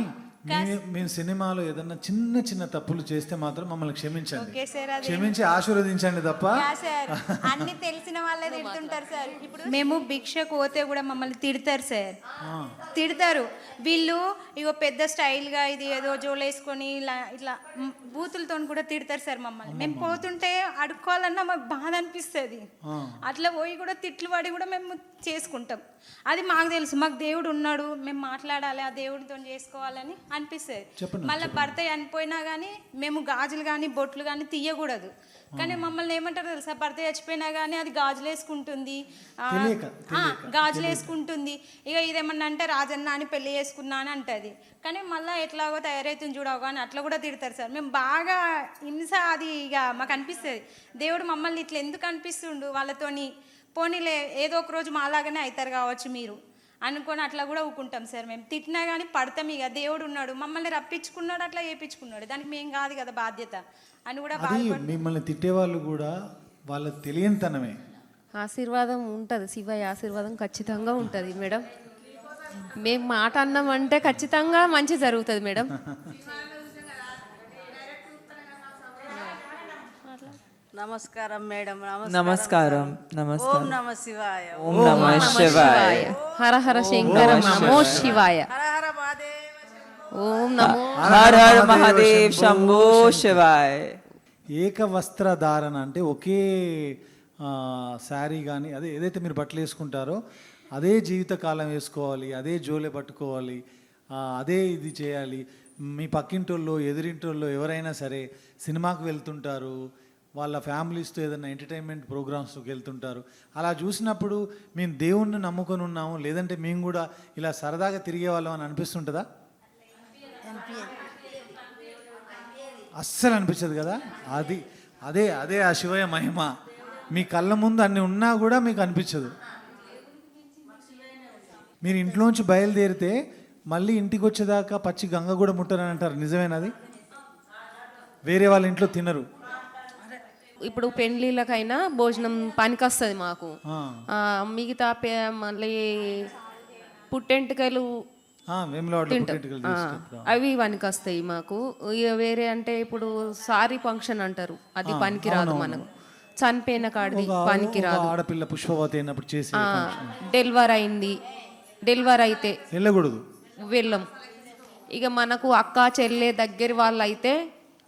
మేము సినిమాలో ఏదన్నా చిన్న చిన్న తప్పులు చేస్తే మాత్రం మమ్మల్ని క్షమించండి, ఓకే సార్, అది క్షమించి ఆశీర్వదించండి తప్ప. సార్ అన్ని తెలిసిన వాళ్ళే తిడుతుంటారు సార్. ఇప్పుడు మేము భిక్షకు పోతే కూడా మమ్మల్ని తిడతారు సార్, తిడతారు. వీళ్ళు ఇగో పెద్ద స్టైల్గా ఇది ఏదో జోలేసుకొని ఇలా ఇట్లా బూతులతో కూడా తిడతారు సార్ మమ్మల్ని. మేము పోతుంటే అడుక్కోవాలన్నా మాకు బాధ అనిపిస్తుంది. అట్లా పోయి కూడా తిట్లు పడి కూడా మేము చేసుకుంటాం. అది మాకు తెలుసు, మాకు దేవుడు ఉన్నాడు, మేము మాట్లాడాలి, ఆ దేవుడితో చేసుకోవాలని అనిపిస్తుంది. మళ్ళీ భర్త చనిపోయినా కానీ మేము గాజులు కానీ బొట్లు కానీ తీయకూడదు. కానీ మమ్మల్ని ఏమంటారు తెలుసా, భర్త చచ్చిపోయినా కానీ అది గాజులు వేసుకుంటుంది, గాజులు వేసుకుంటుంది. ఇక ఇదేమన్నా అంటే రాజన్న అని పెళ్లి చేసుకున్నా అని అంటది. కానీ మళ్ళీ ఎట్లాగో తయారవుతుంది చూడవు కానీ అట్లా కూడా తిడతారు సార్. మేము బాగా హింస, అది ఇక మాకు అనిపిస్తుంది దేవుడు మమ్మల్ని ఇట్లా ఎందుకు అనిపిస్తుండు వాళ్ళతోని. పోనీలే ఏదో ఒక రోజు మాలాగానే అవుతారు కావచ్చు మీరు అనుకొని అట్లా కూడా ఊకుంటాం సార్. మేము తిట్టినా కానీ పడతాం, ఇక దేవుడు ఉన్నాడు మమ్మల్ని రప్పించుకున్నాడు, అట్లా చేయించుకున్నాడు, దానికి మేము కాదు కదా బాధ్యత అని కూడా మిమ్మల్ని తిట్టేవాళ్ళు కూడా వాళ్ళ తెలియనితనమే. ఆశీర్వాదం ఉంటుంది, శివయ్య ఆశీర్వాదం ఖచ్చితంగా ఉంటుంది మేడం. మేము మాట అన్నామంటే ఖచ్చితంగా మంచి జరుగుతుంది మేడం. నమస్కారం మేడం. నమస్కారం. ఓం నమ శివాయ. ఓం నమ శివాయ. హర హర శంకర నమో శివాయ. హర హర మహాదేవ. ఓం నమో హర హర మహాదేవ్ శంభో శివాయ. ఏకవస్త్రధారణ అంటే ఒకే శారీ కానీ అదే ఏదైతే మీరు బట్టలు వేసుకుంటారో అదే జీవితకాలం వేసుకోవాలి, అదే జోలే పట్టుకోవాలి, అదే ఇది చేయాలి. మీ పక్కింటోళ్ళు ఎదురింటోళ్ళు ఎవరైనా సరే సినిమాకి వెళ్తుంటారు, వాళ్ళ ఫ్యామిలీస్తో ఏదైనా ఎంటర్టైన్మెంట్ ప్రోగ్రామ్స్కి వెళ్తుంటారు. అలా చూసినప్పుడు మేము దేవుణ్ణి నమ్ముకొని ఉన్నాము, లేదంటే మేము కూడా ఇలా సరదాగా తిరిగే వాళ్ళం అని అనిపిస్తుంటుందా? అస్సలు అనిపించదు కదా. అది అదే అదే ఆ శివయ్య మహిమ. మీ కళ్ళ ముందు అన్ని ఉన్నా కూడా మీకు అనిపించదు. మీరు ఇంట్లోంచి బయలుదేరితే మళ్ళీ ఇంటికి వచ్చేదాకా పచ్చి గంగ కూడా ముట్టరని అంటారు, నిజమేనది? వేరే వాళ్ళ ఇంట్లో తినరు. ఇప్పుడు పెండ్లీలకైనా భోజనం పనికొస్తుంది మాకు. మిగతా మళ్ళీ పుట్టెంటుకలు అవి పనికొస్తాయి మాకు. ఇక వేరే అంటే ఇప్పుడు సారీ ఫంక్షన్ అంటారు, అది పనికిరాదు మనకు. చనిపోయిన కాడిది పనికిరాదు. ఆడపిల్ల పుష్పవతి అయినప్పుడు చేసి డెలివరీ అయింది, డెలివరీ అయితే వెళ్ళకూడదు, వెళ్ళం. ఇక మనకు అక్క చెల్లె దగ్గర వాళ్ళు అయితే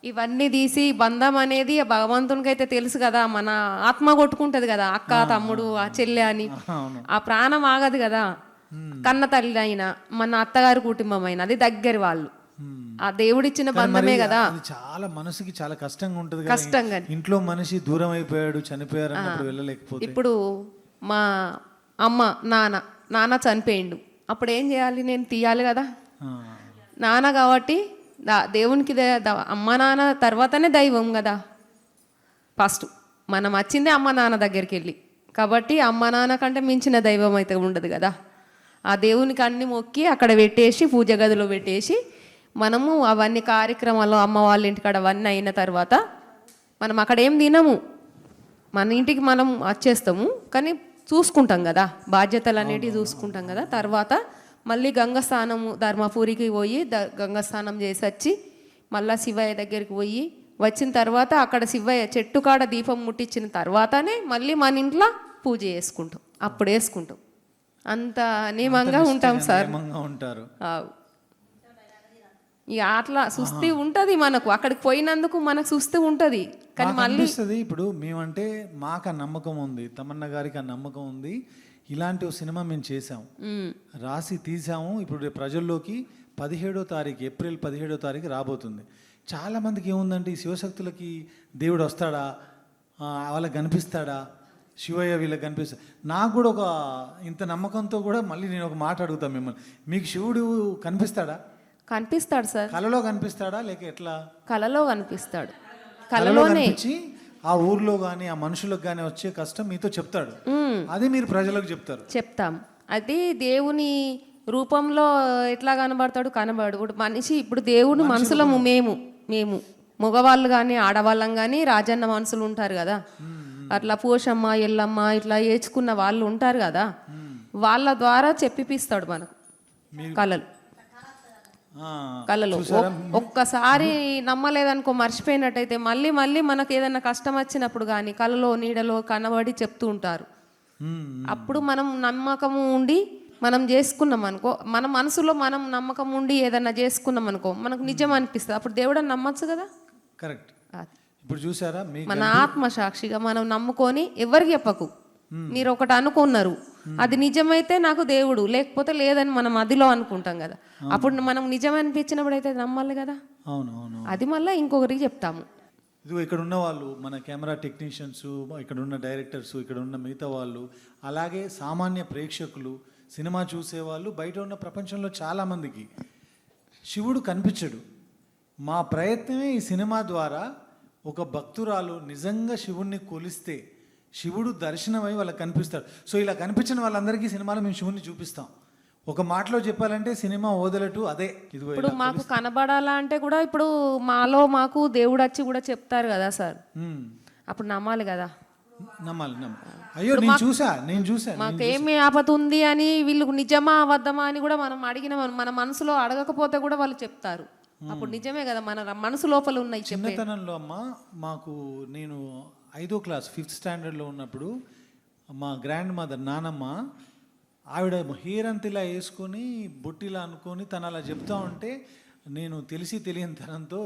ఇవన్నీ తీసి బంధం అనేది భగవంతునికి అయితే తెలుసు కదా, మన ఆత్మ కొట్టుకుంటది కదా, అక్క తమ్ముడు ఆ చెల్లె అని. ఆ ప్రాణం ఆగదు కదా. కన్న తల్లి అయినా మన అత్తగారి కుటుంబం అయినా అది దగ్గర వాళ్ళు, ఆ దేవుడిచ్చిన బంధమే కదా. చాలా మనసుకి చాలా కష్టంగా ఉంటుంది, కష్టంగా. ఇంట్లో మనిషి దూరం అయిపోయాడు, చనిపోయారు అన్నప్పుడు వెళ్ళలేకపోతే. ఇప్పుడు మా అమ్మ నాన్న చనిపోయిండు, అప్పుడు ఏం చేయాలి, నేను తీయాలి కదా. నాన్న కాబట్టి దేవునికి అమ్మ నాన్న తర్వాతనే దైవం కదా. ఫస్ట్ మనం వచ్చిందే అమ్మ నాన్న దగ్గరికి వెళ్ళి, కాబట్టి అమ్మ నాన్న కంటే మించిన దైవం అయితే ఉండదు కదా. ఆ దేవునికి అన్ని మొక్కి అక్కడ పెట్టేసి పూజ గదిలో పెట్టేసి మనము అవన్నీ కార్యక్రమాలు అమ్మ వాళ్ళ ఇంటికాడ అవన్నీ అయిన తర్వాత మనం అక్కడ ఏం తినము, మన ఇంటికి మనం వచ్చేస్తాము, కానీ చూసుకుంటాం కదా, బాధ్యతలు అనేటివి చూసుకుంటాం కదా. తర్వాత మళ్ళీ గంగస్నానము ధర్మపురికి పోయి గంగస్నానం చేసి వచ్చి మళ్ళీ శివయ్య దగ్గరికి పోయి వచ్చిన తర్వాత అక్కడ శివయ్య చెట్టు కాడ దీపం ముట్టించిన తర్వాతనే మళ్ళీ మన ఇంట్లో పూజ చేసుకుంటాం, అప్పుడు వేసుకుంటాం. అంత నియమంగా ఉంటాం సార్. ఉంటారు. ఇక అట్లా సుస్థి ఉంటుంది మనకు, అక్కడికి పోయినందుకు మనకు సుస్థి ఉంటుంది. కానీ మళ్ళీ ఇప్పుడు మేమంటే మాకు ఆ నమ్మకం ఉంది, తమన్నా గారికి ఆ నమ్మకం ఉంది. ఇలాంటి ఒక సినిమా మేము చేసాము, రాసి తీసాము. ఇప్పుడు ప్రజల్లోకి 17వ తారీఖు ఏప్రిల్ 17వ తారీఖు రాబోతుంది. చాలామందికి ఏముందంటే ఈ శివశక్తులకి దేవుడు వస్తాడా, వాళ్ళకి కనిపిస్తాడా, శివయ్య వీళ్ళకి కనిపిస్తాడు. నాకు కూడా ఒక ఇంత నమ్మకంతో కూడా మళ్ళీ నేను ఒక మాట అడుగుతాను మిమ్మల్ని, మీకు శివుడు కనిపిస్తాడా? కనిపిస్తాడు సార్. కలలో కనిపిస్తాడా లేక ఎట్లా? కలలో కనిపిస్తాడు. కలలోనే. కనిపించి ఆ ఊర్లో కానీ ఆ మనుషులకు కానీ వచ్చే కష్టం మీతో చెప్తాడు, అది మీరు ప్రజలకు చెప్తారు. చెప్తాం. అది దేవుని రూపంలో ఎట్లా కనబడతాడు, కనబడు. ఇప్పుడు మనిషి, ఇప్పుడు దేవుని మనసులము మేము మగవాళ్ళు కానీ ఆడవాళ్ళం కానీ రాజన్న మనుషులు ఉంటారు కదా, అట్లా పోషమ్మ ఎల్లమ్మ ఇట్లా ఏడ్చుకున్న వాళ్ళు ఉంటారు కదా, వాళ్ళ ద్వారా చెప్పిపిస్తాడు మనకు కళలు. ఒక్కసారి నమ్మలేదనుకో, మర్చిపోయినట్టయితే మళ్ళీ మళ్ళీ మనకు ఏదైనా కష్టం వచ్చినప్పుడు కానీ కళలో నీడలో కనబడి చెప్తూ ఉంటారు. అప్పుడు మనం నమ్మకము ఉండి మనం చేసుకున్నాం అనుకో, మన మనసులో మనం నమ్మకం ఉండి ఏదన్నా చేసుకున్నాం అనుకో, మనకు నిజం అనిపిస్తుంది. అప్పుడు దేవుడు అని నమ్మచ్చు కదా. కరెక్ట్. ఇప్పుడు చూసారా, మన ఆత్మ సాక్షిగా మనం నమ్ముకొని ఎవరికి చెప్పకు. మీరు ఒకటి అనుకున్నారు, అది నిజమైతే నాకు దేవుడు, లేకపోతే లేదని మనం అదిలో అనుకుంటాం కదా. అప్పుడు మనం నిజం అనిపించినప్పుడు అయితే నమ్మాలి కదా. అవును. అది మళ్ళీ ఇంకొకరికి చెప్తాము. ఇదిగో ఇక్కడ ఉన్న వాళ్ళు, మన కెమెరా టెక్నీషియన్స్, ఇక్కడ ఉన్న డైరెక్టర్స్, ఇక్కడ ఉన్న మిగతా వాళ్ళు, అలాగే సామాన్య ప్రేక్షకులు, సినిమా చూసేవాళ్ళు, బయట ఉన్న ప్రపంచంలో చాలామందికి శివుడు కనిపించడు. మా ప్రయత్నమే ఈ సినిమా ద్వారా ఒక భక్తురాలు నిజంగా శివుణ్ణి కొలిస్తే శివుడు దర్శనమై వాళ్ళకి కనిపిస్తాడు. సో ఇలా కనిపించిన వాళ్ళందరికీ సినిమాలో మేము శివుణ్ణి చూపిస్తాం. ఒక మాటలో చెప్పాలంటే సినిమా వదలటు అదే. ఇప్పుడు మాకు కనబడాలా అంటే కూడా ఇప్పుడు మాకు దేవుడు వచ్చి కూడా చెప్తారు కదా సార్, అప్పుడు నమ్మాలి కదా. నమ్మాలి. అయ్యో నేను చూసా మాకేమి ఆపద ఉంది అని వీళ్ళు నిజమా అబద్ధమా అని కూడా మనం అడిగిన మన మనసులో అడగకపోతే కూడా వాళ్ళు చెప్తారు. అప్పుడు నిజమే కదా, మన మనసు లోపల ఉన్నాయి. చిన్నతనంలో అమ్మ మాకు, నేను 5వ క్లాస్ 5th స్టాండర్డ్లో ఉన్నప్పుడు మా గ్రాండ్ మదర్ నానమ్మ, ఆవిడ హెయిర్ అంత ఇలా వేసుకొని బొట్టిలా అనుకొని తను అలా చెప్తా ఉంటే నేను తెలియని తనంతో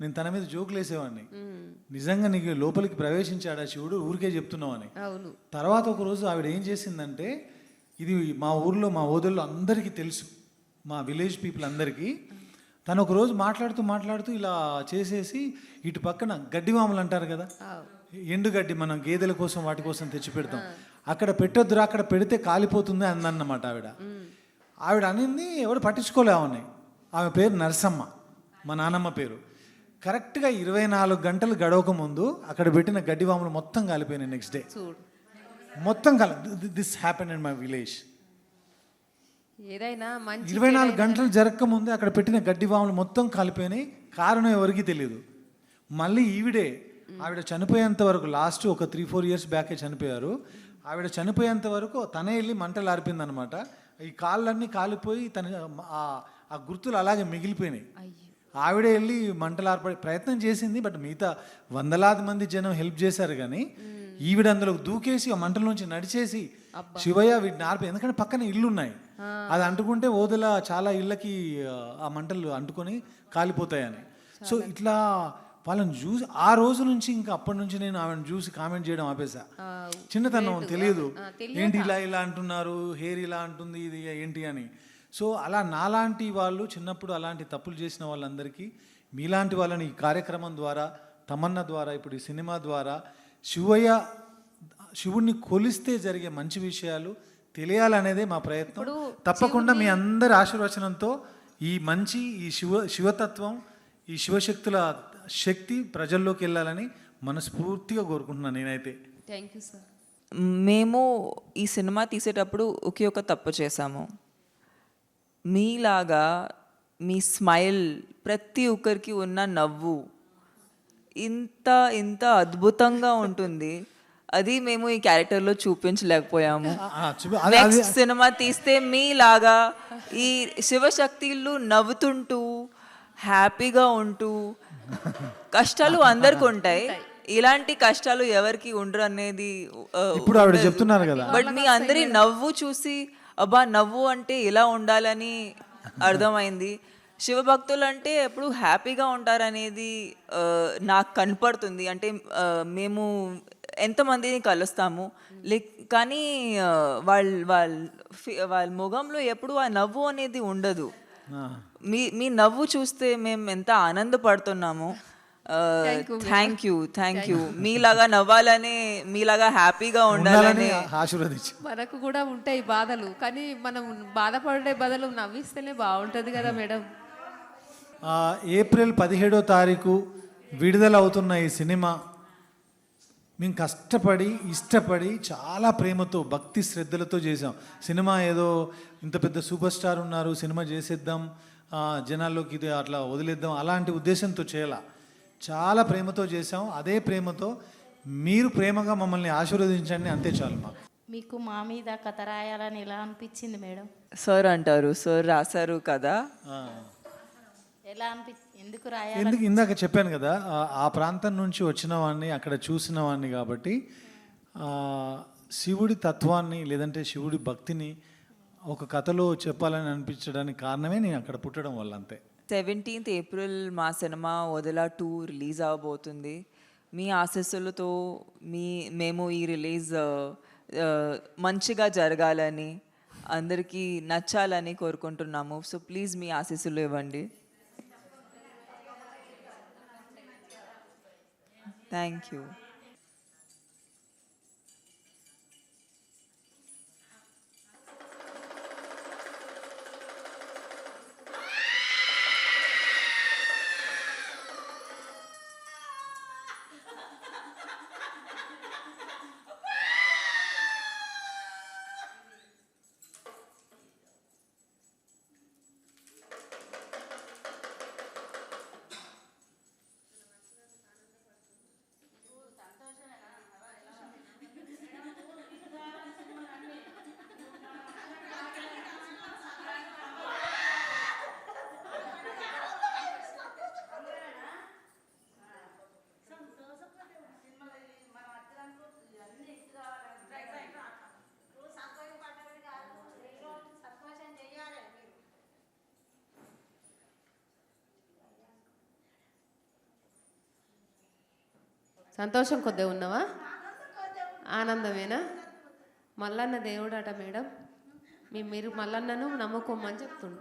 నేను తన మీద జోకులు వేసేవాడిని. నిజంగా నీకు లోపలికి ప్రవేశించాడా శివుడు, ఊరికే చెప్తున్నావు అని. తర్వాత ఒకరోజు ఆవిడ ఏం చేసిందంటే, ఇది మా ఊర్లో మా ఓదల్లో అందరికీ తెలుసు, మా విలేజ్ పీపుల్ అందరికీ. తను ఒకరోజు మాట్లాడుతూ ఇలా చేసేసి ఇటు పక్కన గడ్డివాములు అంటారు కదా, ఎండుగడ్డి మనం గేదెల కోసం వాటి కోసం తెచ్చి పెడతాం, అక్కడ పెట్టొద్దురా, అక్కడ పెడితే కాలిపోతుంది అందన్నమాట ఆవిడ అనింది. ఎవడు పట్టించుకోలే ఆమె పేరు నరసమ్మ, మా నాన్నమ్మ పేరు. కరెక్ట్గా 24 గంటలు గడవక ముందు అక్కడ పెట్టిన గడ్డివాములు మొత్తం కాలిపోయినాయి. నెక్స్ట్ డే మొత్తం this happen in my village. ఏదైనా 24 గంటలు జరగక ముందే అక్కడ పెట్టిన గడ్డివాములు మొత్తం కాలిపోయినాయి. కారణం ఎవరికి తెలియదు. మళ్ళీ ఆవిడ చనిపోయేంత వరకు, లాస్ట్ ఒక 3-4 ఇయర్స్ బ్యాకే చనిపోయారు. ఆవిడ చనిపోయేంత వరకు తనే వెళ్ళి మంటలు ఆరిపోయింది అనమాట. ఈ కాళ్ళన్నీ కాలిపోయి ఆ గుర్తులు అలాగే మిగిలిపోయినాయి. ఆవిడే వెళ్ళి మంటలు ఆర్పడే ప్రయత్నం చేసింది, బట్ మిగతా వందలాది మంది జనం హెల్ప్ చేశారు. కానీ ఈవిడ అందులో దూకేసి ఆ మంటల నుంచి నడిచేసి శివయ్య వీటిని ఆర్పి, ఎందుకంటే పక్కన ఇల్లు ఉన్నాయి, అది అంటుకుంటే ఓదల చాలా ఇళ్ళకి ఆ మంటలు అంటుకొని కాలిపోతాయని. సో ఇట్లా వాళ్ళని చూసి ఆ రోజు నుంచి ఇంకా అప్పటి నుంచి నేను ఆమెను చూసి కామెంట్ చేయడం ఆపేసా. చిన్నతనం తెలియదు, ఏంటి ఇలా అంటున్నారు, హెయిర్ ఇలా అంటుంది, ఇది ఏంటి అని. సో అలా నాలాంటి వాళ్ళు చిన్నప్పుడు అలాంటి తప్పులు చేసిన వాళ్ళందరికీ, మీలాంటి వాళ్ళని ఈ కార్యక్రమం ద్వారా, తమన్నా ద్వారా, ఇప్పుడు ఈ సినిమా ద్వారా శివుణ్ణి కొలిస్తే జరిగే మంచి విషయాలు తెలియాలనేదే మా ప్రయత్నం. తప్పకుండా మీ అందరి ఆశీర్వచనంతో ఈ శివతత్వం, ఈ శివశక్తుల శక్తి ప్రజల్లోకి వెళ్ళాలని మనస్ఫూర్తిగా కోరుకుంటున్నాను నేనైతే. Thank you sir. మేము ఈ సినిమా తీసేటప్పుడు ఒకే ఒక తప్పు చేశాము. మీలాగా మీ స్మైల్, ప్రతి ఒక్కరికి ఉన్న నవ్వు ఇంత అద్భుతంగా ఉంటుంది, అది మేము ఈ క్యారెక్టర్లో చూపించలేకపోయాము. నెక్స్ట్ సినిమా తీస్తే మీలాగా ఈ శివశక్తులు నవ్వుతుంటూ హ్యాపీగా ఉంటూ, కష్టాలు అందరికి ఉంటాయి, ఇలాంటి కష్టాలు ఎవరికి ఉండరు అనేది ఇప్పుడు ఆవిడ చెప్తున్నారు కదా. బట్ మీ అందరి నవ్వు చూసి అబ్బా నవ్వు అంటే ఇలా ఉండాలని అర్థమైంది. శివభక్తులు అంటే ఎప్పుడు హ్యాపీగా ఉంటారనేది నాకు కనపడుతుంది. అంటే మేము ఎంతమందిని కలుస్తాము, కానీ వాళ్ళ ముఖంలో ఎప్పుడు ఆ నవ్వు అనేది ఉండదు. మీ నవ్వు చూస్తే మేము ఎంత ఆనందపడుతున్నాము. Thank you. మీలాగా నవ్వాలని, మీలాగా హ్యాపీగా ఉండాలని ఆశీర్వదించు. మనకు కూడా ఉంటాయి బాధలు, కానీ మనం బాధపడే బదులు నవ్విస్తేనే బాగుంటుంది కదా మేడం. ఏప్రిల్ 17వ తారీఖు విడుదల అవుతున్న ఈ సినిమా మేము కష్టపడి ఇష్టపడి చాలా ప్రేమతో భక్తి శ్రద్ధలతో చేసాం. సినిమా ఏదో ఇంత పెద్ద సూపర్ స్టార్ ఉన్నారు సినిమా చేసేద్దాం జనాల్లోకి ఇది అట్లా వదిలేద్దాం అలాంటి ఉద్దేశంతో చేయాల. చాలా ప్రేమతో చేసాం. అదే ప్రేమతో మీరు ప్రేమగా మమ్మల్ని ఆశీర్వదించండి, అంతే చాలు మాకు. మీకు మా మీద కథ రాయాలని ఎలా అనిపించింది మేడం? సార్ అంటారు, సార్ రాశారు కదా. ఎలా ఎందుకు రాయాలి? ఎందుకు ఇందాక చెప్పాను కదా, ఆ ప్రాంతం నుంచి వచ్చిన వాడిని అక్కడ చూసిన వాడిని కాబట్టి శివుడి తత్వాన్ని లేదంటే శివుడి భక్తిని ఒక కథలో చెప్పాలని అనిపించడానికి కారణమే నేను అక్కడ పుట్టడం వల్ల, అంతే. 17th April మా సినిమా వదిలా 2 రిలీజ్ అవబోతుంది. మీ ఆశీస్సులతో మేము ఈ రిలీజ్ మంచిగా జరగాలని అందరికీ నచ్చాలని కోరుకుంటున్నాము. సో ప్లీజ్ మీ ఆశీస్సులు ఇవ్వండి. Thank you. సంతోషం కొద్దిగా ఉన్నావా? ఆనందమేనా? మల్లన్న దేవుడు అట మేడం. మీరు మల్లన్నను నమ్ముకోమని చెప్తుండు.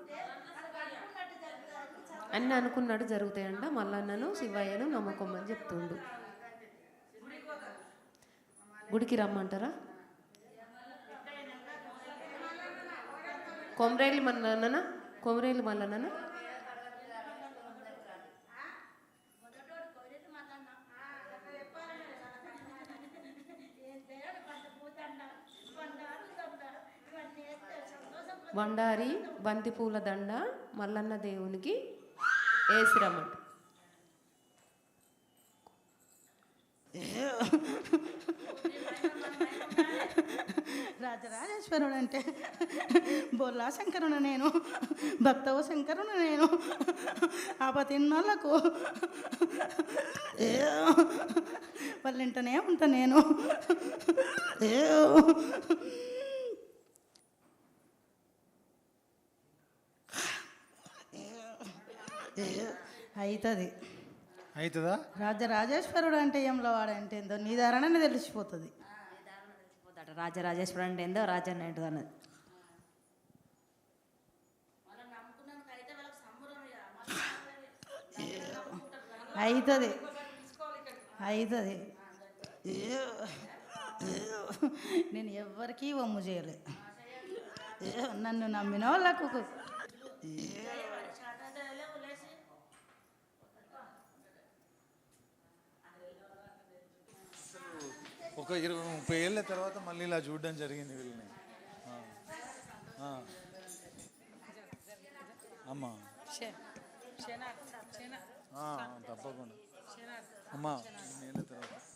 అన్నీ అనుకున్నాడు జరుగుతాయంట. మల్లన్నను శివయ్యను నమ్ముకోమని చెప్తుండు. గుడికి రమ్మంటారా? కొమరేలి మల్లన్న, కొమరేలి మల్లన్న. బండారి బంతిపూల దండ మల్లన్న దేవునికి వేసిరమ్మంట. రాజరాజేశ్వరుడు అంటే బొల్లా శంకరుడు నేను, భక్తవ శంకరుడు నేను, ఆపతిన్నోళ్ళకు వాళ్ళింటనే ఉంటా నేను. అవుతుందా? రాజరాజేశ్వరుడు అంటే ఏంలో వాడంటే ఏందో నీ ధారణనే తెలిసిపోతుంది. రాజరాజేశ్వరుడు అంటే ఏందో రాజన్న ఏంటో అన్నది. అవుతుంది అవుతుంది. నేను ఎవ్వరికీ వమ్ము చేయలే. నన్ను నమ్మిన వాళ్ళకు ఒక 20-30 ఏళ్ళ తర్వాత మళ్ళీ ఇలా చూడడం జరిగింది వీళ్ళని. అమ్మా తప్పకుండా అమ్మా 2 ఏళ్ళ తర్వాత